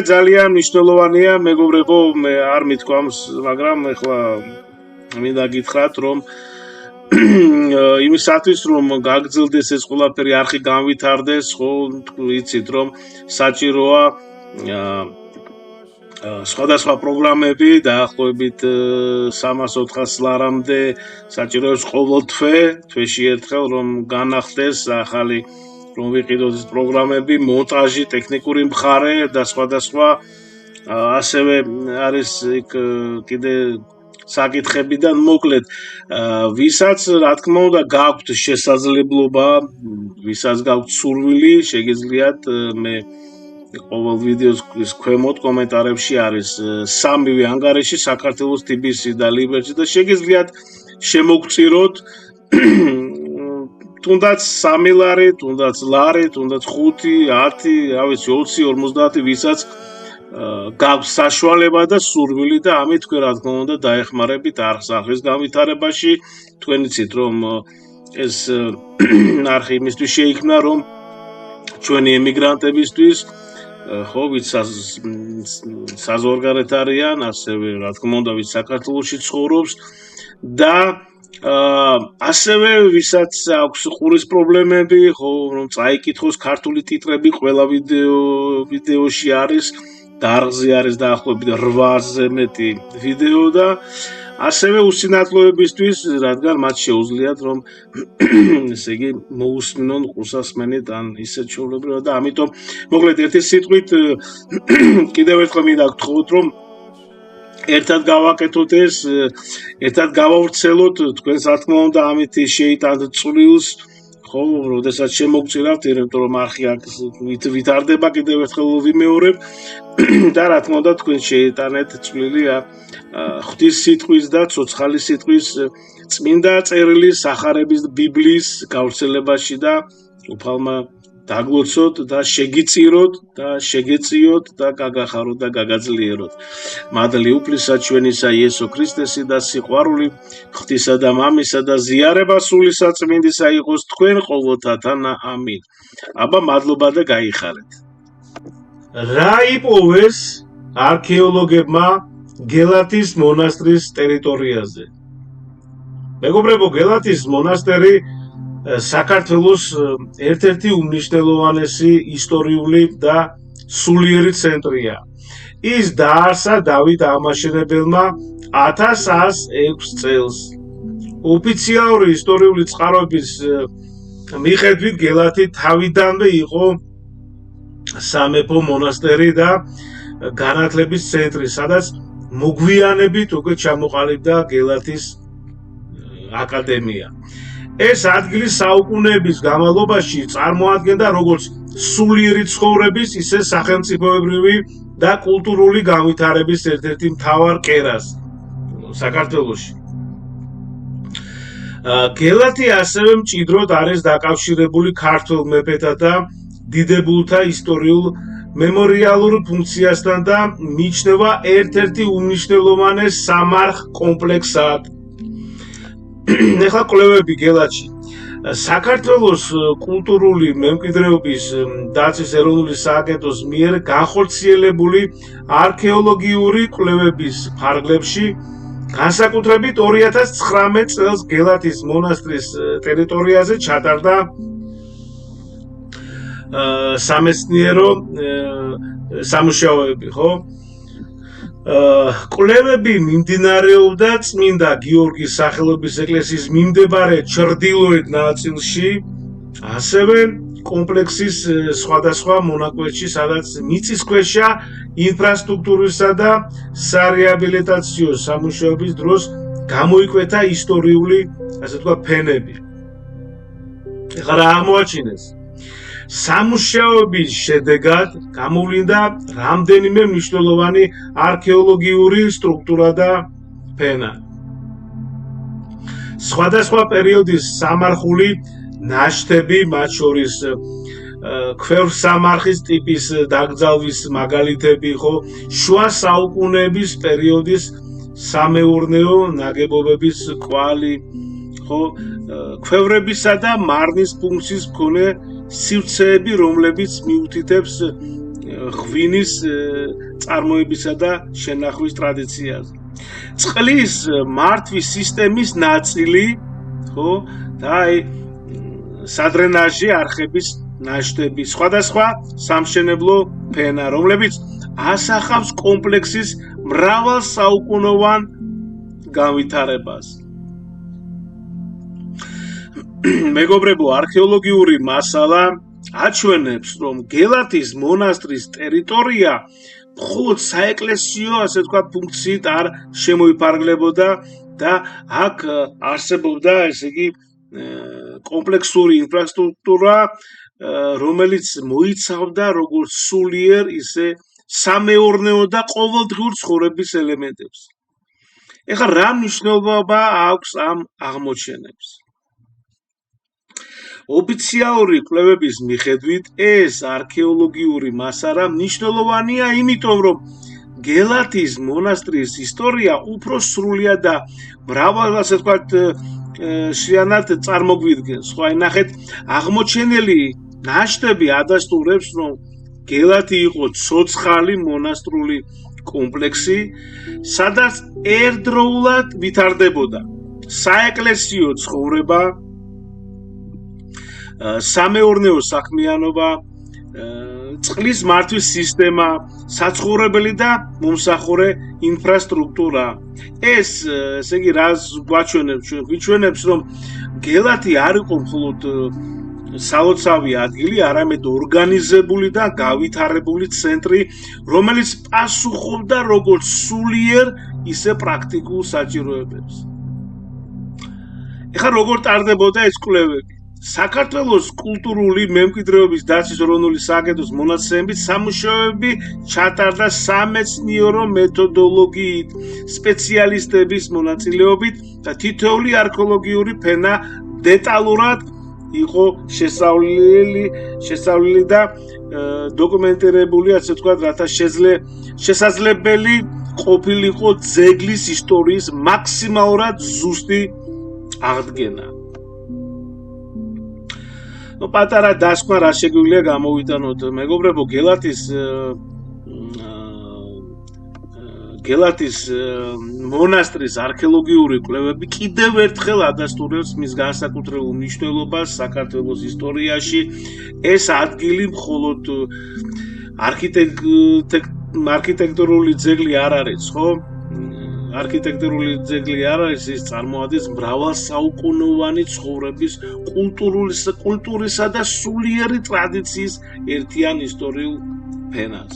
ძალიან მნიშვნელოვანია, მეგობრებო, მე არ მithქვამს, მაგრამ ეხლა მინდა გითხრათ, რომ იმისათვის, რომ გაგრძელდეს ეს ყველაფერი არხი განვითარდეს, ხო, იცით, რომ საჭიროა სხვადასხვა პროგრამები დაახლოებით 300-400 ლარამდე საჭიროებს ყოველ თვეში ერთხელ, რომ განახდეს ახალი რომ ვიყიდოთ ეს პროგრამები, მონტაჟი, ტექნიკური მხარე და სხვადასხვა ასევე არის იქ კიდე საკითხებიდან მოკლედ ვისაც რა თქმა უნდა გაქვთ შესაძლებლობა, ვისაც გაქვთ სურვილი, შეგიძლიათ მე ყოველ ვიდეოს ქვემოთ კომენტარებში არის სამივე ანგარიში საქართველოს TBC და Liberty და შეგიძლიათ შემოგწიროთ თუნდაც 3 ლარი, თუნდაც ლარი, თუნდაც 5, 10, რა ვიცი 20, 50, ვისაც გაქვს საშუალება და სურვილი და ამით თქვენ რა თქმა უნდა დაეხმარებით არხის განვითარებაში. თქვენ იცით რომ ეს არხი იმისთვის შეიქმნა რომ ჩვენი ემიგრანტებისთვის ხო ვიც საზღვარგარეთ არიან, ასევე რა თქმა უნდა ვიც საქართველოში ცხოვრობს და ასევე ვისაც აქვს ყურის პრობლემები, ხო, რომ წაიკითხოს ქართული ტიტრები ყველა ვიდეოში არის, დარგზე არის დაახლოებით 8-ზე მეტი ვიდეო და ასევე უსინათლოებისთვის, რადგან მათ შეუძლიათ რომ ესე იგი მოусმინონ ყურსასმენით ან ისეთ ჩვეულებრივად და ამიტომ მოკლედ ერთი სიტყვით კიდევ ერთხელ მინდა გთხოვოთ რომ ერთად გავაკეთოთ ეს, ერთად გავავრცელოთ თქვენს რა თქმა უნდა ამით შეიტანთ წვლილს, ხო, როდესაც შემოგწირავთ, იმიტომ რომ არხი ვითარდება კიდევ ერთხელ ვიმეორებ და რა თქმა უნდა თქვენ შეიტანეთ წვლილი ღვთის სიტყვის და ცოცხალი სიტყვის წმინდა წერილის, სახარების ბიბლიის გავრცელებაში და უფალმა დაგლოცოთ და შეგიწიროთ და შეგეწიოთ და გაგახაროთ და გაგაძლიეროთ. მადლი უფლისა ჩვენისა იესო ქრისტესი და სიყვარული ღვთისა და მამისა და ზიარება სული საწმინდისა იყოს თქვენ ყოველთათან. ამინ. აბა მადლობა და გაიხარეთ. რა იპოვეს არქეოლოგებმა გელათის მონასტრის ტერიტორიაზე? მეგობრებო, გელათის მონასტერი საქართველოს ერთ-ერთი უმნიშვნელოვანესი ისტორიული და სულიერი ცენტრია. ის დაარსა დავით აღმაშენებელმა 1106 წელს. ოფიციალური ისტორიული წყაროების მიხედვით გელათი თავიდანვე იყო სამეფო მონასტერი და განათლების ცენტრი, სადაც მოგვიანებით უკვე ჩამოყალიბდა გელათის აკადემია. ეს ადგილი საუკუნეების განმავლობაში წარმოადგენდა როგორც სულიერი ცხოვრების, ისე სახელმწიფოებრივი და კულტურული განვითარების ერთ-ერთი მთავარ კერას საქართველოში. გელათი ასევე მჭიდროდ არის დაკავშირებული ქართველ მეფეთა და დიდებულთა ისტორიულ მემორიალურ ფუნქციასთან და მიიჩნევა ერთ-ერთი უმნიშვნელოვანეს სამარხ კომპლექსად. ეხლა კვლევები გელათში. საქართველოს კულტურული მემკვიდრეობის დაცვის ეროვნული სააგენტოს მიერ განხორციელებული არქეოლოგიური კვლევების ფარგლებში განსაკუთრებით 2019 წელს გელათის მონასტრის ტერიტორიაზე ჩატარდა სამეცნიერო სამუშაოები, ხო? კვლევები მიმდინარეობდა წმინდა გიორგის სახელობის ეკლესიის მიმდებარე ჩრდილოეთ ნაწილში, ასევე კომპლექსის სხვადასხვა მონაკვეთში, სადაც მიწისქვეშა ინფრასტრუქტურისა და სარეაბილიტაციო სამუშაოების დროს გამოიკვეთა ისტორიული, ასე ვთქვათ, ფენები. ეხლა რა აღმოაჩინეს? სამუშაოების შედეგად გამოვლინდა რამდენიმე მნიშვნელოვანი არქეოლოგიური სტრუქტურა და ფენა. სხვადასხვა პერიოდის სამარხული ნაშთები, მათ შორის ქვევრსამარხის ტიპის დაკრძალვის მაგალითები, ხო, შუა საუკუნეების პერიოდის სამეურნეო ნაგებობების კვალი, ხო, ქვევრებისა და მარნის ფუნქციის მქონე სივრცეები, რომლებიც მიუთითებს ღვინის წარმოებისა და შენახვის ტრადიციაზე. წყლის მართვის სისტემის ნაწილი, ხო, და აი სადრენაჟი არხების ნაშთები, სხვადასხვა სამშენებლო ფენა, რომლებიც ასახავს კომპლექსის მრავალ საუკუნოვან განვითარებას. მეგობრებო, არქეოლოგიური მასალა აჩვენებს, რომ გელათის მონასტრის ტერიტორია მხოლოდ საეკლესიო, ასე ვთქვათ, ფუნქციით არ შემოიფარგლებოდა და აქ არსებობდა, ესე იგი, კომპლექსური ინფრასტრუქტურა, რომელიც მოიცავდა როგორც სულიერ, ისე სამეურნეო და ყოველდღიურ ცხოვრების ელემენტებს. ეხლა რა მნიშვნელობა აქვს ამ აღმოჩენებს? ოფიციალური კვლევების მიხედვით ეს არქეოლოგიური მასალა მნიშვნელოვანია, იმიტომ რომ გელათის მონასტრის ისტორია უფრო სრულიად და მრავალ, ასე ვთქვათ, შეანად წარმოგვიდგენს. ხო, აი ნახეთ, აღმოჩენილი ნაშთები ადასტურებს, რომ გელათი იყო ცოცხალი მონასტრული კომპლექსი, სადაც ერთდროულად ვითარდებოდა საეკლესიო ცხოვრება, სამეურნეო საქმიანობა, წყლის მართვის სისტემა, საცხოვრებელი და მომსახურე ინფრასტრუქტურა. ეს, ესე იგი, რას გვაჩვენებს? გვიჩვენებს, რომ გელათი არ იყო მხოლოდ სალოცავი ადგილი, არამედ ორგანიზებული და გავითარებული ცენტრი, რომელიც პასუხობდა როგორც სულიერ, ისე პრაქტიკულ საჭიროებებს. ეხლა როგორ ტარდებოდა ეს კვლევები? საქართველოს კულტურული მემკვიდრეობის დაცვის ეროვნული სააგენტოს მონაცემებით სამუშაოები ჩატარდა სამეცნიერო მეთოდოლოგიით, სპეციალისტების მონაწილეობით და თითოეული არქეოლოგიური ფენა დეტალურად იყო შესწავლილი და დოკუმენტირებული, ასე ვთქვათ, რათა შესაძლებელი ყოფილიყო ძეგლის ისტორიის მაქსიმალურად ზუსტი აღდგენა. პატარა დასკვნა რა შეგვიძლია გამოვიტანოთ, მეგობრებო, გელათის მონასტრის არქეოლოგიური კვლევები კიდევ ერთხელ ადასტურებს მის განსაკუთრებულ მნიშვნელობას საქართველოს ისტორიაში. ეს ადგილი მხოლოდ არქიტექტურული ძეგლი არ არის, ხო? არქიტექტურული ძეგლი არ არის, ის წარმოადგენს მრავალსაუკუნოვანი ცხოვრების, კულტურისა და სულიერი ტრადიციის ერთიან ისტორიულ ფენას.